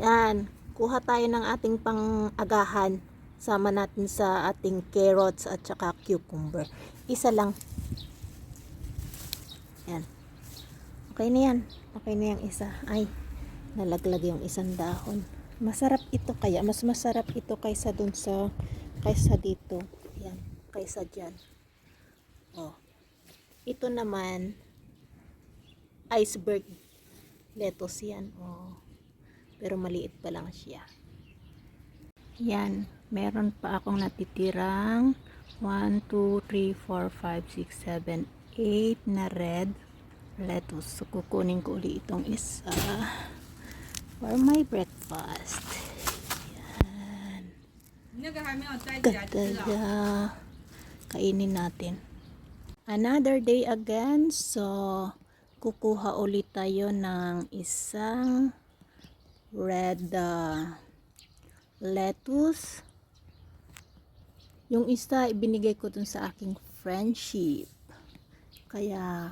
Yan, kuha tayo ng ating pang-agahan. Sama natin sa ating carrots at saka cucumber. Isa lang. Yan. Okay na yan. Okay na yung isa. Ay, nalaglag yung isang dahon. Masarap ito kaya. Mas masarap ito kaysa dun sa, kaysa dito. Yan. Kaysa dyan. Oh. Ito naman, iceberg lettuce yan. Oh. Pero maliit pa lang siya. Yan. Meron pa akong natitirang 1, 2, 3, 4, 5, 6, 7, 8 na red lettuce. So, kukunin ko ulit itong isa for my breakfast. Yan. Ganda. Kainin natin. Another day again. So, kukuha ulit tayo ng isang red lettuce. Yung isa ibinigay ko dun sa aking friendship. Kaya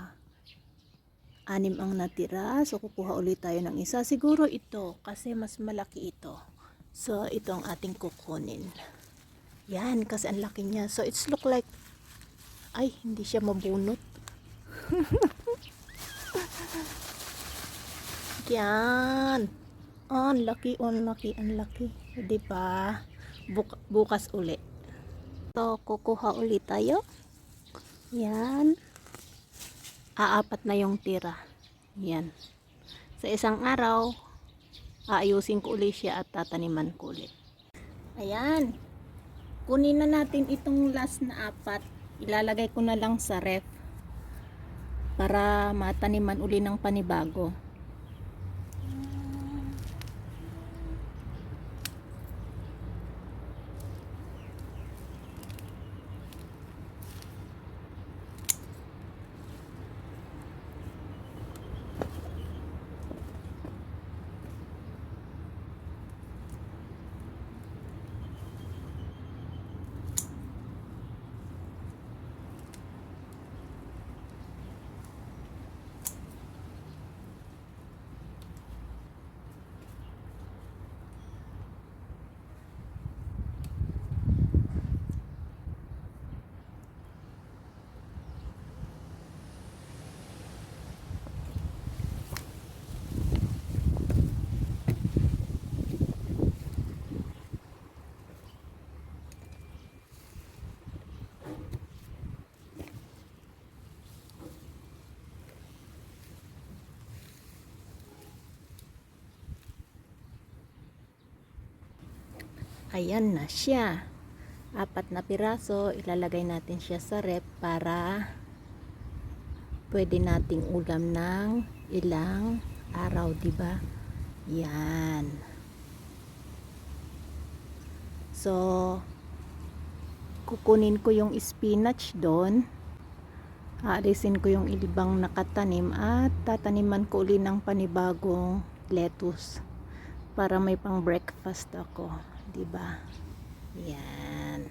6 ang natira. So, kukuha ulit tayo ng isa. Siguro ito, kasi mas malaki ito. So, ito ang ating kukunin. Yan, kasi ang laki niya. So, it's look like, ay, hindi siya mabunot. Yan. Oh, ang laki, ang laki, ang laki. Diba? Bukas uli. So, kukuha ulit tayo. Yan. Aapat na yung tira. Yan. Sa isang araw, aayusin ko ulit siya at tataniman ko ulit. Ayan. Kunin na natin itong last na 4. Ilalagay ko na lang sa ref para mataniman uli ng panibago. Ayan na siya. 4 na piraso. Ilalagay natin siya sa rep para pwede nating ulam ng ilang araw, diba? Yan. So, kukunin ko yung spinach doon. Aalisin ko yung ibang nakatanim at tataniman ko uli ng panibagong lettuce para may pang breakfast ako. Diba? Yan.